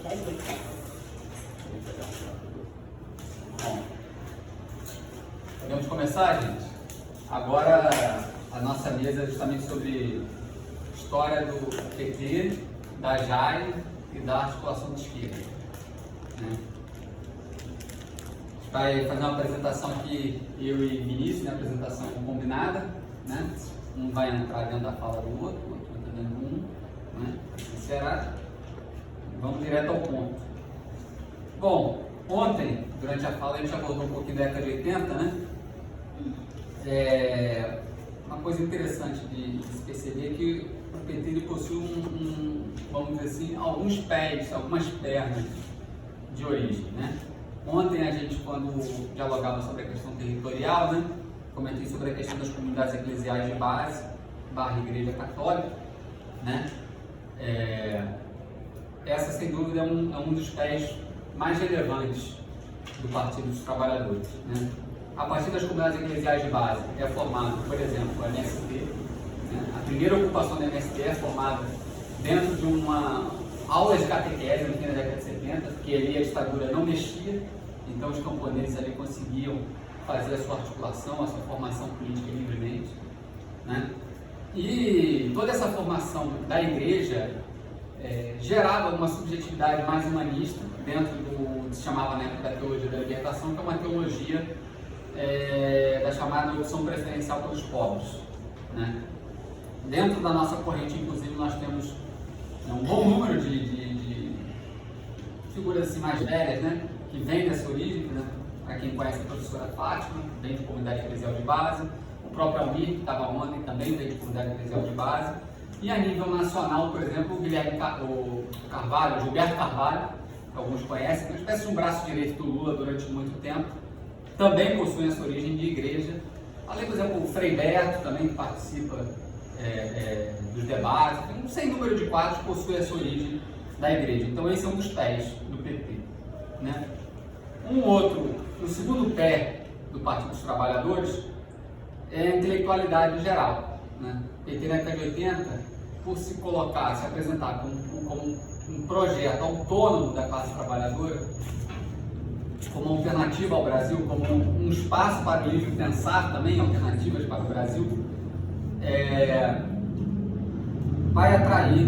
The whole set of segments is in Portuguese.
Bom, podemos começar, gente? Agora a nossa mesa é justamente sobre história do PT, da JAI e da articulação de esquerda. Né? A gente vai fazer uma apresentação aqui, eu e Vinícius, né? Apresentação combinada, né? Um vai entrar dentro da fala do outro, o outro entra dentro de um, né? Sincerado. Vamos direto ao ponto. Bom, ontem, durante a fala, a gente abordou um pouquinho da década de 80, né? Uma coisa interessante de se perceber é que o PT ele possui vamos dizer assim, alguns pés, algumas pernas de origem, né? Ontem a gente, quando dialogava sobre a questão territorial, né? Comentei sobre a questão das comunidades eclesiais de base, / Igreja Católica, né? Essa, sem dúvida, é um dos pés mais relevantes do Partido dos Trabalhadores, né? A partir das comunidades eclesiais de base é formado, por exemplo, o MST. Né? A primeira ocupação do MST é formada dentro de uma aula de catequese no fim da década de 70, porque ali a ditadura não mexia, então os camponeses ali conseguiam fazer a sua articulação, a sua formação política livremente. Né? E toda essa formação da igreja gerava uma subjetividade mais humanista dentro do que se chamava na época da teologia da libertação, que é uma teologia da chamada opção preferencial pelos pobres. Né? Dentro da nossa corrente, inclusive, nós temos um bom número de figuras assim, mais velhas, né? Que vêm dessa origem, né? Para quem conhece a professora Fátima, vem de comunidade eclesial de base, o próprio Almir, que estava ontem, também vem de comunidade eclesial de base, e a nível nacional, por exemplo, o Carvalho, Gilberto Carvalho, que alguns conhecem, uma espécie de um braço direito do Lula durante muito tempo, também possui essa origem de igreja. Além, por exemplo, o Frei Beto, também que participa dos debates, tem sem número de quadros que possui essa origem da igreja. Então esse é um dos pés do PT. Né? O segundo pé do Partido dos Trabalhadores é a intelectualidade em geral. Né? O PT na década de 80, por se apresentar como um projeto autônomo da classe trabalhadora, como uma alternativa ao Brasil, como um espaço para o livre pensar também, alternativas para o Brasil, vai atrair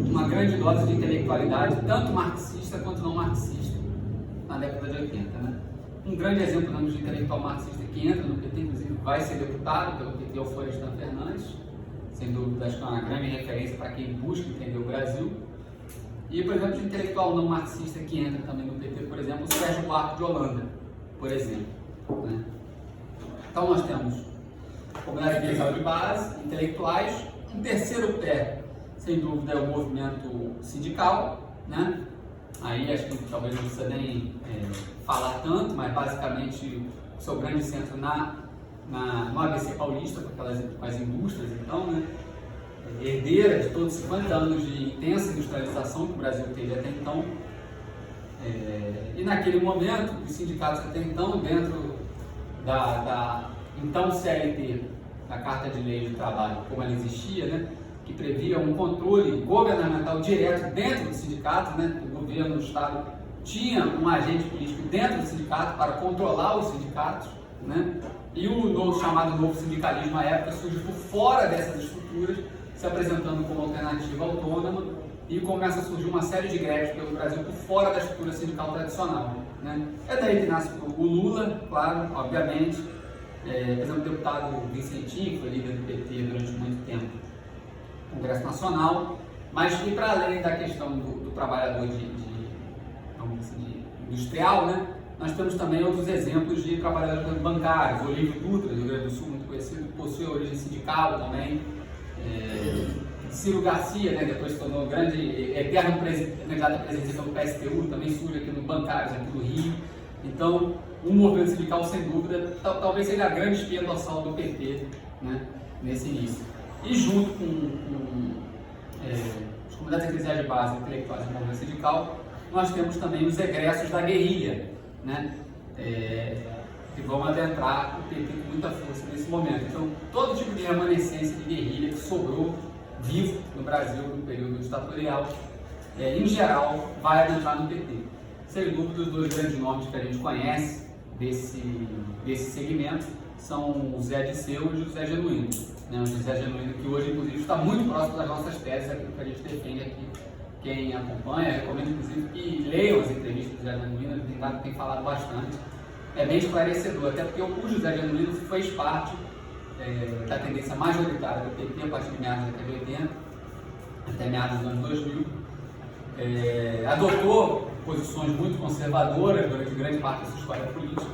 uma grande dose de intelectualidade, tanto marxista quanto não marxista, na década de 80. Né? Um grande exemplo de intelectual marxista que entra no PT, inclusive vai ser deputado pelo PT, é o Florestan Fernandes, sem dúvida, acho que é uma grande referência para quem busca entender o Brasil. E, por exemplo, de intelectual não marxista que entra também no PT, por exemplo, o Sérgio Buarque de Holanda, por exemplo. Né? Então nós temos comunidade eclesial de base, intelectuais. Um terceiro pé, sem dúvida, é o movimento sindical. Né? Aí acho que talvez não precisa nem falar tanto, mas basicamente o seu grande centro no ABC Paulista, com as indústrias, então, né? Herdeira de todos os 50 anos de intensa industrialização que o Brasil teve até então. E naquele momento, os sindicatos até então, dentro da então CLT, da Carta de Leis do Trabalho, como ela existia, né, que previa um controle governamental direto dentro do sindicato, né, o governo do Estado tinha um agente político dentro do sindicato para controlar os sindicatos, né, e o chamado novo sindicalismo à época surge por fora dessas estruturas, se apresentando como alternativa autônoma, e começa a surgir uma série de greves pelo Brasil por fora da estrutura sindical tradicional. Né? É daí que nasce o Lula, claro, obviamente, por exemplo, o deputado Vicentinho, que foi líder do PT durante muito tempo no Congresso Nacional, mas e para além da questão do trabalhador industrial, né? Nós temos também outros exemplos de trabalhadores bancários. Olívio Dutra, do Rio Grande do Sul, muito conhecido, que possui origem sindical também. Ciro Garcia, né, depois se tornou grande, eterno candidato à presidência do PSTU, também surge aqui no Bancários, aqui do Rio. Então, o movimento sindical, sem dúvida, talvez seja a grande espinha dorsal do PT, né, nesse início. E junto com as comunidades eclesiais de base intelectuais do movimento sindical, nós temos também os egressos da guerrilha, né, que vão adentrar o PT com muita força nesse momento. Então, todo tipo de remanescência de guerrilha que sobrou vivo no Brasil no período ditatorial em geral, vai adentrar no PT. Sem dúvida, os dois grandes nomes que a gente conhece desse segmento são o Zé Disseu e o José Genuíno. Né? O José Genuíno, que hoje, inclusive, está muito próximo das nossas teses, aquilo que a gente defende aqui. Quem acompanha, recomendo, inclusive, que leiam as entrevistas do José Genuíno, ele tem falado bastante. É bem esclarecedor, até porque o José Genuíno fez parte da tendência majoritária do PT a partir de meados da década de 80, até meados dos anos 2000. Adotou posições muito conservadoras durante grande parte da sua história política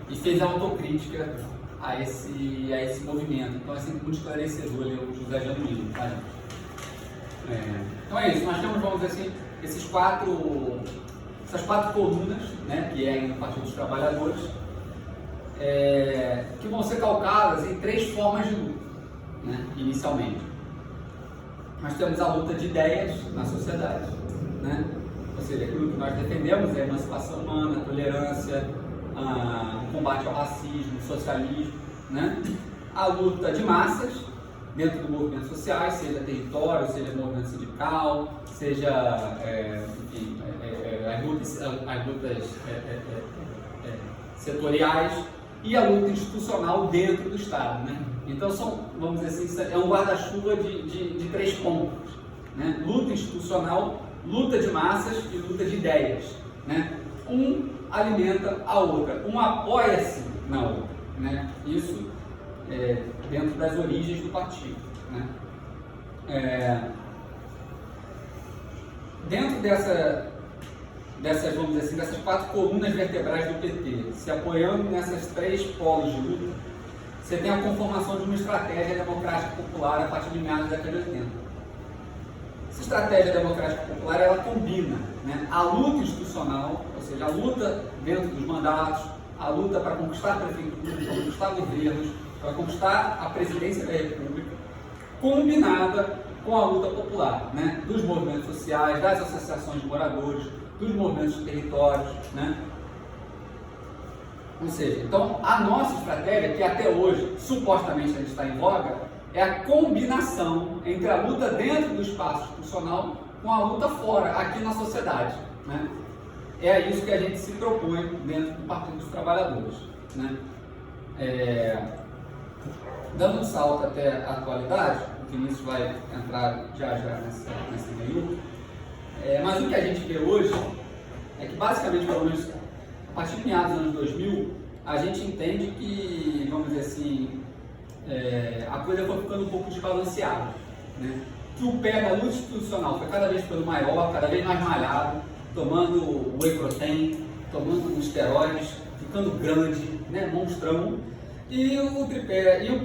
e fez autocrítica a esse movimento. Então é sempre muito esclarecedor ler o José Genuíno. Tá? Então é isso, nós temos, vamos dizer assim, essas quatro colunas, né, que é no Partido dos Trabalhadores, que vão ser calcadas em três formas de luta, né, inicialmente. Nós temos a luta de ideias na sociedade, né? Ou seja, aquilo que nós defendemos é a emancipação humana, a tolerância, o combate ao racismo, o socialismo, né? A luta de massas dentro do movimento social, seja território, seja movimento sindical, seja enfim, as lutas setoriais e a luta institucional dentro do Estado, né? Então vamos dizer assim, é um guarda-chuva de três pontos, né? Luta institucional, luta de massas e luta de ideias, né? Um alimenta a outra, um apoia-se na outra, né? Isso dentro das origens do partido, né? Dentro dessas, vamos dizer assim, dessas quatro colunas vertebrais do PT, se apoiando nessas três polos de luta, você tem a conformação de uma estratégia democrática popular a partir de meados da década de 80. Essa estratégia democrática popular, ela combina, né, a luta institucional, ou seja, a luta dentro dos mandatos, a luta para conquistar a prefeitura, para conquistar governos, para conquistar a presidência da República, combinada com a luta popular, né, dos movimentos sociais, das associações de moradores, dos movimentos de territórios, né? Ou seja, então a nossa estratégia, que até hoje supostamente a gente está em voga, é a combinação entre a luta dentro do espaço institucional com a luta fora, aqui na sociedade, né? É isso que a gente se propõe dentro do Partido dos Trabalhadores, né? Dando um salto até a atualidade, o Vinícius vai entrar já nesse meio, mas o que a gente vê hoje é que basicamente, pelo menos a partir de meados dos anos 2000, a gente entende que, vamos dizer assim, a coisa foi ficando um pouco desbalanceada, né? Que o pé da luta institucional foi cada vez ficando maior, cada vez mais malhado, tomando whey protein, tomando esteroides, ficando grande, né? Monstrão. E o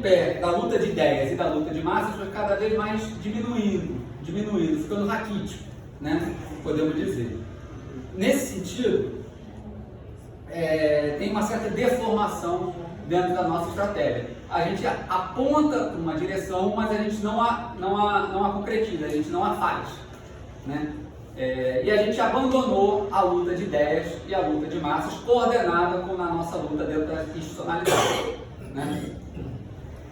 pé da luta de ideias e da luta de massas foi cada vez mais diminuindo, ficando raquítico, né? Podemos dizer. Nesse sentido, tem uma certa deformação dentro da nossa estratégia. A gente aponta para uma direção, mas a gente não a concretiza, a gente não a faz, né? E a gente abandonou a luta de ideias e a luta de massas coordenada com a nossa luta dentro da institucionalidade, né?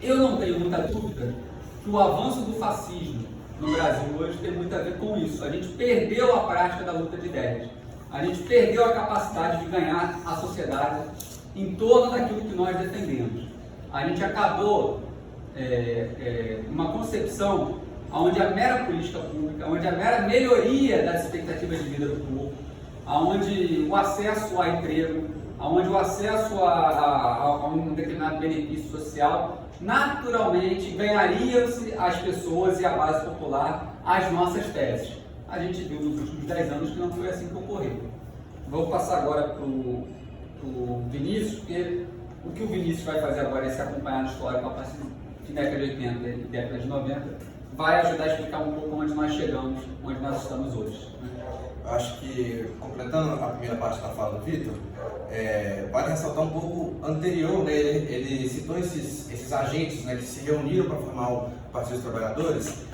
Eu não tenho muita dúvida que o avanço do fascismo no Brasil hoje tem muito a ver com isso. A gente perdeu a prática da luta de ideias. A gente perdeu a capacidade de ganhar a sociedade em torno daquilo que nós defendemos. A gente acabou uma concepção onde a mera política pública, onde a mera melhoria das expectativas de vida do povo, onde o acesso a emprego, onde o acesso a um determinado benefício social, naturalmente ganhariam-se as pessoas e a base popular as nossas teses. A gente viu nos últimos 10 anos que não foi assim que ocorreu. Vou passar agora para o Vinícius, porque o que o Vinícius vai fazer agora é se acompanhar no histórico a partir de década de 80 e década de 90, vai ajudar a explicar um pouco onde nós chegamos, onde nós estamos hoje. Eu acho que, completando a primeira parte da fala do Vitor, vale ressaltar um pouco anterior, né? Ele citou esses agentes, né, que se reuniram para formar o Partido dos Trabalhadores,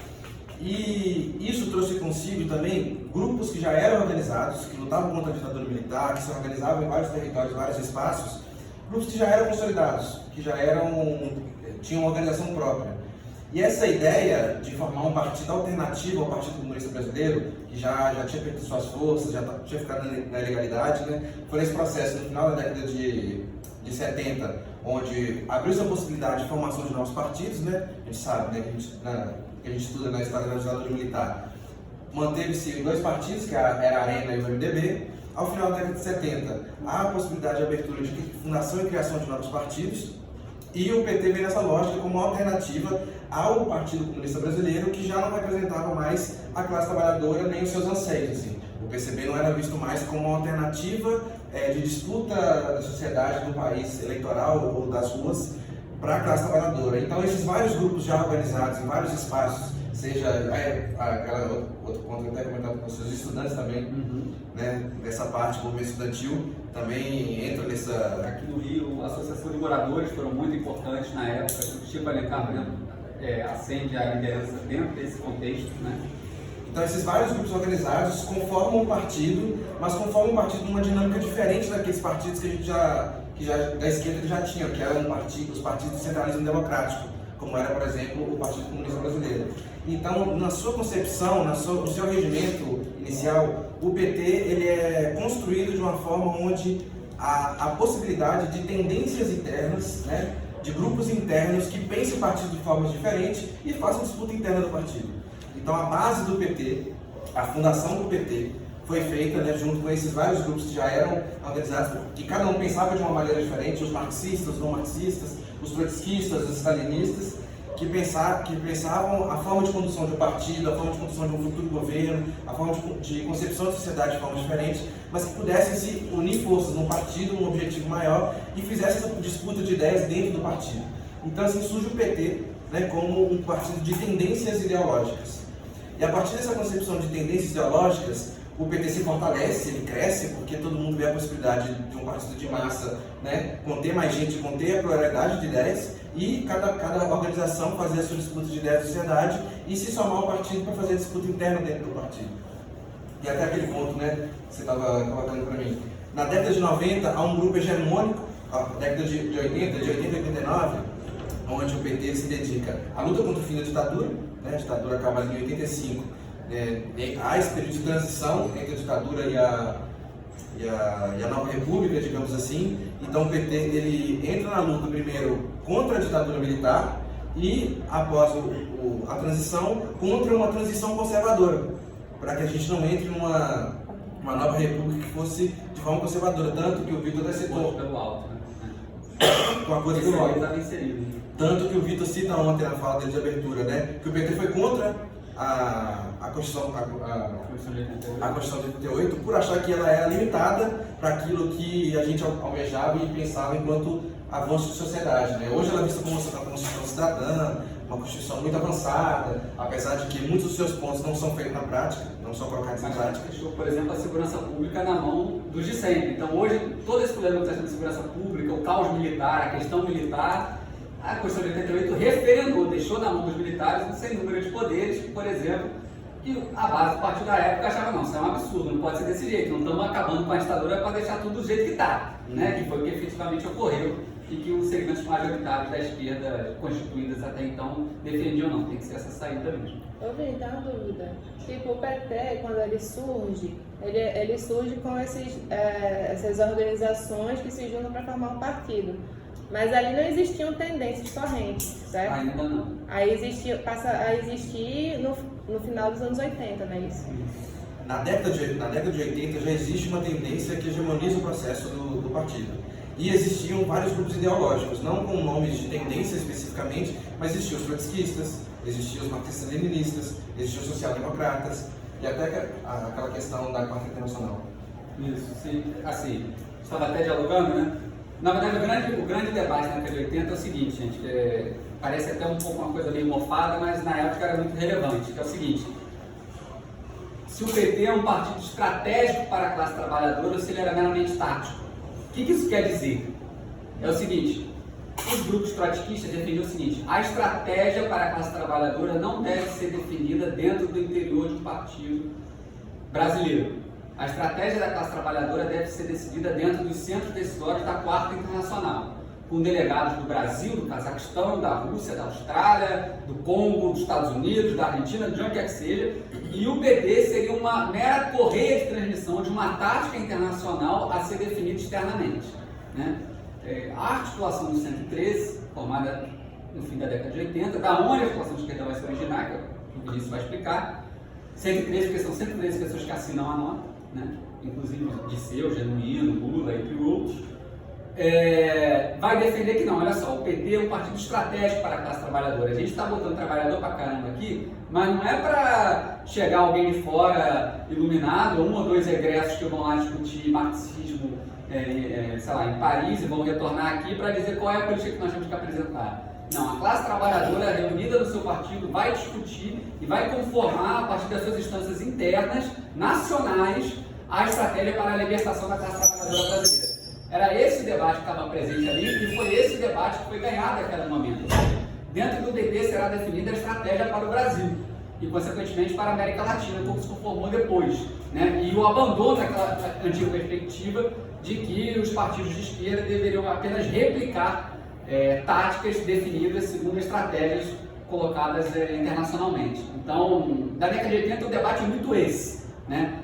e isso trouxe consigo também grupos que já eram organizados, que lutavam contra a ditadura militar, que se organizavam em vários territórios, vários espaços, grupos que já eram consolidados, que já tinham uma organização própria. E essa ideia de formar um partido alternativo ao Partido Comunista Brasileiro, que já tinha perdido suas forças, já tinha ficado na ilegalidade, né? Foi nesse processo, no final da década de 70, onde abriu-se a possibilidade de formação de novos partidos, né? A gente sabe, né, que a gente estuda na história da ditadura militar. Manteve-se 2 partidos, que era a Arena e o MDB. Ao final da década de 70, há a possibilidade de abertura de fundação e criação de novos partidos, e o PT veio nessa lógica como uma alternativa ao Partido Comunista Brasileiro, que já não representava mais a classe trabalhadora nem os seus anseios. Assim. O PCB não era visto mais como uma alternativa de disputa da sociedade, do país eleitoral ou das ruas para a classe trabalhadora. Então, esses vários grupos já organizados em vários espaços, seja aquela outro ponto que eu até comentava com os seus estudantes também, né, nessa parte do movimento estudantil, também entra nessa... Aqui no Rio, a Associação de Moradores foram muito importantes na época. O Chico Alencar, por exemplo, acende a liderança dentro desse contexto, né? Então, esses vários grupos organizados conformam um partido, mas conformam um partido numa dinâmica diferente daqueles partidos que a gente da esquerda que já tinha, que eram os partidos do centralismo democrático, como era, por exemplo, o Partido Comunista Brasileiro. Então, na sua concepção, no seu regimento inicial, o PT ele é construído de uma forma onde há a possibilidade de tendências internas, né, de grupos internos que pensem o partido de formas diferentes e façam disputa interna do partido. Então, a base do PT, a fundação do PT, foi feita, né, junto com esses vários grupos que já eram organizados, que cada um pensava de uma maneira diferente, os marxistas, os não marxistas, os trotskistas, os stalinistas, que pensavam a forma de condução de um partido, a forma de condução de um futuro governo, a forma de concepção da sociedade de forma diferente, mas que pudessem se unir forças num partido, num objetivo maior e fizessem essa disputa de ideias dentro do partido. Então, assim surge o PT, né, como um partido de tendências ideológicas. E a partir dessa concepção de tendências ideológicas, o PT se fortalece, ele cresce, porque todo mundo vê a possibilidade de um partido de massa, né, conter mais gente, conter a pluralidade de ideias, e cada organização fazer a sua disputa de ideias da sociedade e se somar ao partido para fazer a disputa interna dentro do partido. E até aquele ponto, né, que você estava colocando para mim. Na década de 90, há um grupo hegemônico, na década de 80 a 89, onde o PT se dedica à luta contra o fim da ditadura, né, a ditadura acaba em 85, há esse período de transição entre a ditadura e a nova república, digamos assim. Então o PT ele entra na luta primeiro contra a ditadura militar e após a transição contra uma transição conservadora, para que a gente não entre numa nova república que fosse de forma conservadora, tanto que o Vitor até citou pelo alto, né? Com a coisa do alto. Tanto que o Vitor cita ontem na fala dele de abertura, né, que o PT foi contra a Constituição de 88 por achar que ela era limitada para aquilo que a gente almejava e pensava enquanto avanço de sociedade, né? Hoje ela é vista como uma Constituição cidadã, uma Constituição muito avançada, apesar de que muitos dos seus pontos não são feitos na prática, não são colocados em prática. Deixou, por exemplo, a segurança pública na mão dos de sempre. Então hoje, todo esse problema que está sendo de segurança pública, o caos militar, a questão militar, a Constituição de 88 referendou, deixou na mão dos militares um sem número de poderes, por exemplo, que a base do partido da época achava, não, isso é um absurdo, não pode ser desse jeito, não estamos acabando com a ditadura para deixar tudo do jeito que está, né? Que foi o que efetivamente ocorreu e que os segmentos majoritários da esquerda, constituídas até então, defendiam, não, tem que ser essa saída mesmo. Eu vi, dá uma dúvida. Tipo, o PT, quando ele surge com essas organizações que se juntam para formar um partido. Mas ali não existiam tendências correntes, certo? Ainda não. Aí passa a existir no final dos anos 80, não é isso? Na década de 80 já existe uma tendência que hegemoniza o processo do partido. E existiam vários grupos ideológicos, não com nomes de tendência especificamente, mas existiam os trotskistas, existiam os marxistas-leninistas, existiam os social-democratas, e até aquela questão da Quarta Internacional. Isso, sim. Assim, estava até dialogando, né? Na verdade, o grande debate na década de 80 é o seguinte, gente, parece até um pouco uma coisa meio mofada, mas na época era muito relevante, que é o seguinte: se o PT é um partido estratégico para a classe trabalhadora ou se ele era meramente tático. O que isso quer dizer? É o seguinte: os grupos trotskistas defendiam o seguinte: a estratégia para a classe trabalhadora não deve ser definida dentro do interior de um partido brasileiro. A estratégia da classe trabalhadora deve ser decidida dentro dos centros decisórios da Quarta Internacional. com delegados do Brasil, do Cazaquistão, da Rússia, da Austrália, do Congo, dos Estados Unidos, da Argentina, de onde quer que seja, e o PT seria uma mera correia de transmissão de uma tática internacional a ser definida externamente, né? A articulação do 113, formada no fim da década de 80, da onde a articulação de esquerda vai se originar, que o Vinícius vai explicar. 113, porque são 113 pessoas que assinam a nota, né? Inclusive Disseu, Genuíno, Lula, entre outros. Vai defender que não, olha só, o PT é um partido estratégico para a classe trabalhadora. A gente está botando trabalhador pra caramba aqui, mas não é para chegar alguém de fora iluminado, ou 1 ou 2 egressos que vão lá discutir marxismo, sei lá, em Paris e vão retornar aqui para dizer qual é a política que nós temos que apresentar. Não, a classe trabalhadora reunida no seu partido vai discutir e vai conformar, a partir das suas instâncias internas, nacionais, a estratégia para a libertação da classe trabalhadora brasileira. Era esse o debate que estava presente ali e foi esse o debate que foi ganhado naquele momento. Dentro do PT será definida a estratégia para o Brasil e, consequentemente, para a América Latina, como se conformou depois, né? E o abandono daquela antiga perspectiva de que os partidos de esquerda deveriam apenas replicar táticas definidas segundo estratégias colocadas internacionalmente. Então, da década de 80 o debate é muito esse, né?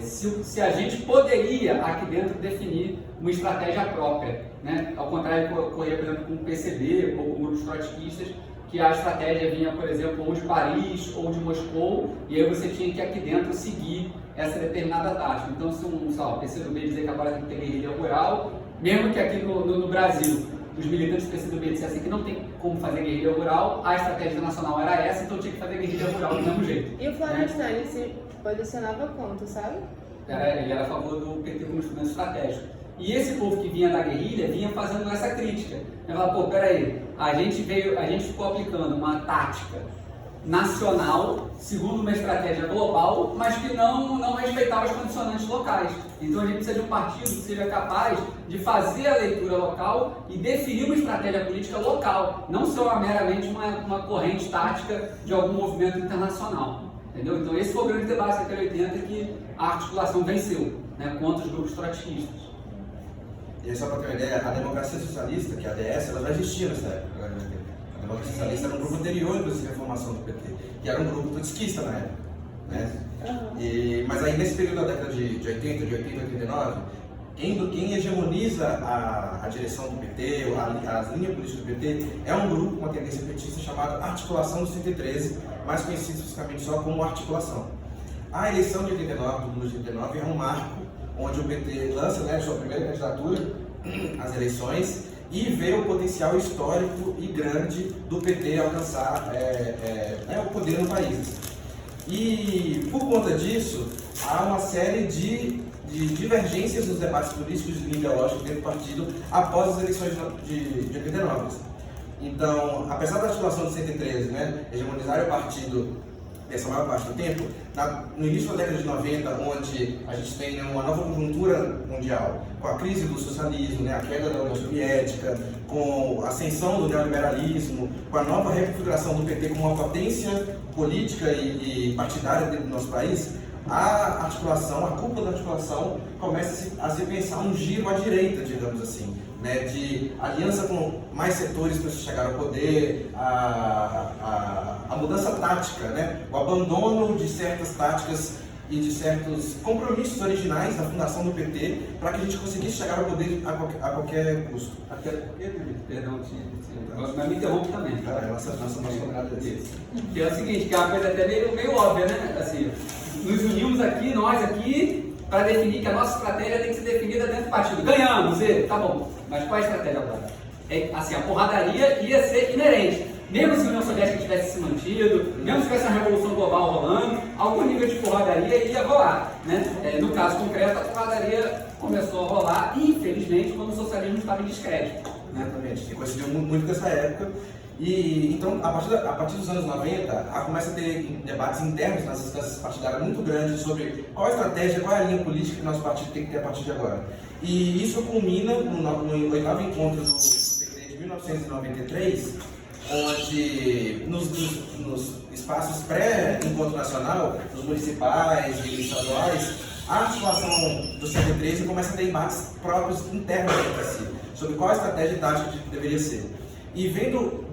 Se a gente poderia aqui dentro definir uma estratégia própria, né? Ao contrário do que ocorria, por exemplo, com o PCB ou com grupos trotskistas, que a estratégia vinha, por exemplo, ou de Paris ou de Moscou, e aí você tinha que aqui dentro seguir essa determinada tática. Então, se o PCdoB dizer que agora tem que ter guerrilha rural, mesmo que aqui no Brasil os militantes do PCdoB dissessem que não tem como fazer guerrilha rural, a estratégia nacional era essa, então tinha que fazer guerrilha rural do mesmo jeito. E o Florestan, ele se posicionava como, tu sabe? Ele era a favor do PT como instrumento estratégico. E esse povo que vinha da guerrilha vinha fazendo essa crítica. Ele falava, peraí, a gente ficou aplicando uma tática nacional, segundo uma estratégia global, mas que não respeitava as condicionantes locais. Então a gente precisa de um partido que seja capaz de fazer a leitura local e definir uma estratégia política local, não só meramente uma corrente tática de algum movimento internacional. Entendeu? Então esse foi o grande debate da década de 80 que a articulação venceu, né, contra os grupos trotskistas. E aí, só para ter uma ideia, a democracia socialista, que é a DS, ela já existia nessa época. A democracia socialista era um grupo anterior, inclusive, à formação do PT, que era um grupo trotskista na época. Né? Mas aí, nesse período da década de 80, de 80 a 89, quem hegemoniza a direção do PT, as linhas políticas do PT, é um grupo com uma tendência petista chamado Articulação do 113, mais conhecido especificamente só como Articulação. A eleição de 89, do Lula de 89, é um marco onde o PT lança, né, sua primeira candidatura às eleições e vê o potencial histórico e grande do PT alcançar o poder no país. E por conta disso, há uma série de divergências nos debates políticos e ideológicos dentro do partido após as eleições de 89. Então, apesar da articulação de 113, né, hegemonizar o partido essa maior parte do tempo, no início da década de 90, onde a gente tem uma nova conjuntura mundial, com a crise do socialismo, né, a queda da União Soviética, com a ascensão do neoliberalismo, com a nova reconfiguração do PT como uma potência política e partidária dentro do nosso país, a articulação, a cúpula da articulação começa a se pensar um giro à direita, digamos assim, né, de aliança com mais setores para chegar ao poder, a mudança tática, né, o abandono de certas táticas e de certos compromissos originais da fundação do PT para que a gente conseguisse chegar ao poder a qualquer custo. Até porque, perdão, mas me interrompe também. Cara, nossa combinada desse. Que é o seguinte, que é uma coisa até meio óbvia, né? Assim, nos unimos aqui, nós aqui, para definir que a nossa estratégia tem que ser definida dentro do partido. Ganhamos, tá bom. Mas qual é a estratégia agora? Assim, a porradaria ia ser inerente. Mesmo se a União Soviética tivesse se mantido, mesmo se tivesse uma revolução global rolando, algum nível de porradaria ia rolar, né? No caso concreto, a porradaria começou a rolar, infelizmente, quando o socialismo estava em descrédito. Exatamente, que coincidiu muito com essa época. E então, a partir dos anos 90, começa a ter debates internos nas instâncias partidárias muito grandes sobre qual a estratégia, qual é a linha política que o nosso partido tem que ter a partir de agora. E isso culmina no oitavo encontro do PT de 1993, onde nos espaços pré-encontro nacional, nos municipais e estaduais, a articulação do 113 começa a ter embates próprios internos entre si, sobre qual a estratégia tática que deveria ser. E vendo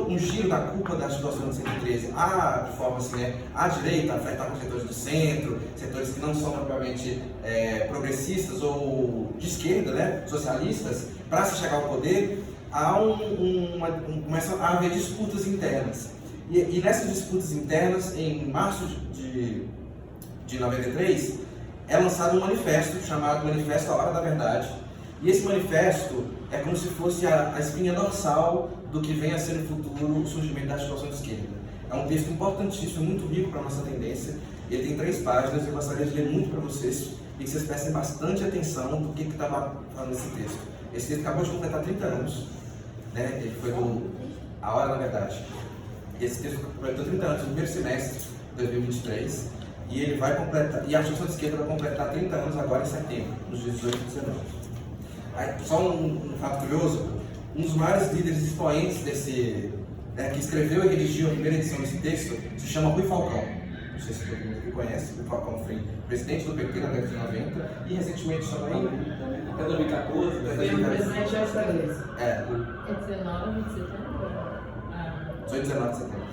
um giro da culpa da situação do 113 de forma assim, à direita, afetar com setores do centro, setores que não são propriamente progressistas ou de esquerda, socialistas, para se chegar ao poder, começa a haver disputas internas. E nessas disputas internas, em março de 93, é lançado um manifesto chamado Manifesto A Hora da Verdade. E esse manifesto é como se fosse a espinha dorsal do que vem a ser no futuro o surgimento da articulação de esquerda. É um texto importantíssimo, muito rico para a nossa tendência. Ele tem 3 páginas, eu gostaria de ler muito para vocês e que vocês prestem bastante atenção do que estava falando nesse texto. Esse texto acabou de completar 30 anos, ele foi A Hora da Verdade. Esse texto completou 30 anos no primeiro semestre de 2023 e ele vai completar, e a articulação de esquerda vai completar 30 anos agora em setembro, nos dias 18 e 19. Só um fato curioso, um dos maiores líderes expoentes que escreveu e redigiu a primeira edição desse texto se chama Rui Falcão. Não sei se todo mundo conhece. Rui Falcão foi presidente do PP na década de 90 e recentemente também, até 2014. Foi um presidente da Fortaleza. É 19 de setembro? 18 e 19 de setembro.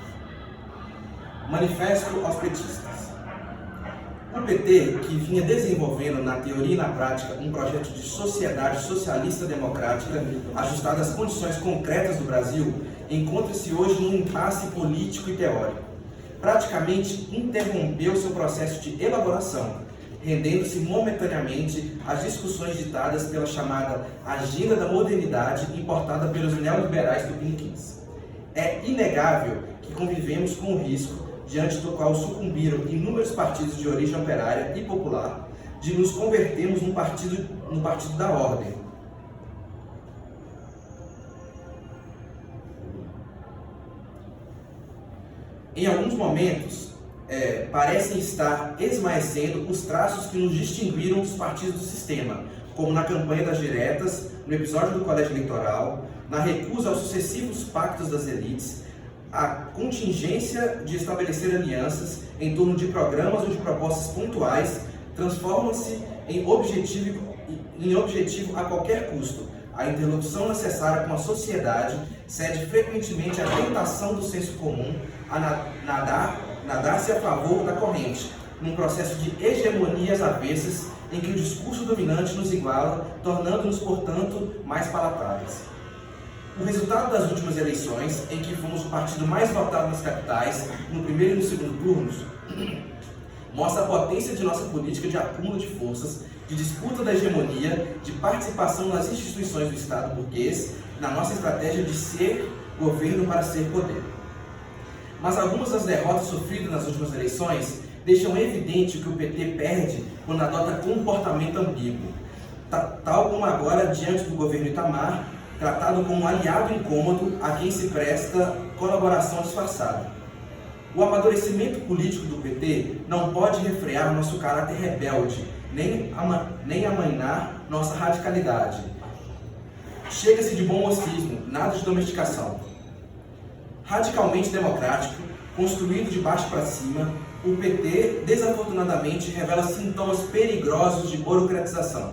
Manifesto aos petistas. O PT, que vinha desenvolvendo na teoria e na prática um projeto de sociedade socialista democrática ajustado às condições concretas do Brasil, encontra-se hoje num impasse político e teórico. Praticamente interrompeu seu processo de elaboração, rendendo-se momentaneamente às discussões ditadas pela chamada Agenda da Modernidade importada pelos neoliberais do Tupiniquins. É inegável que convivemos com o risco, diante do qual sucumbiram inúmeros partidos de origem operária e popular, de nos convertermos no partido da ordem. Em alguns momentos, parecem estar esmaecendo os traços que nos distinguiram dos partidos do sistema, como na campanha das diretas, no episódio do colégio eleitoral, na recusa aos sucessivos pactos das elites, a contingência de estabelecer alianças em torno de programas ou de propostas pontuais transforma-se em objetivo a qualquer custo. A interlocução necessária com a sociedade cede frequentemente à tentação do senso comum a nadar-se a favor da corrente, num processo de hegemonias avessas em que o discurso dominante nos iguala, tornando-nos, portanto, mais palatáveis. O resultado das últimas eleições, em que fomos o partido mais votado nas capitais, no primeiro e no segundo turnos, mostra a potência de nossa política de acúmulo de forças, de disputa da hegemonia, de participação nas instituições do Estado burguês, na nossa estratégia de ser governo para ser poder. Mas algumas das derrotas sofridas nas últimas eleições deixam evidente que o PT perde quando adota comportamento ambíguo, tal como agora diante do governo Itamar, tratado como um aliado incômodo a quem se presta colaboração disfarçada. O amadurecimento político do PT não pode refrear nosso caráter rebelde, nem amainar nossa radicalidade. Chega-se de bom mocismo, nada de domesticação. Radicalmente democrático, construído de baixo para cima, o PT, desafortunadamente, revela sintomas perigosos de burocratização.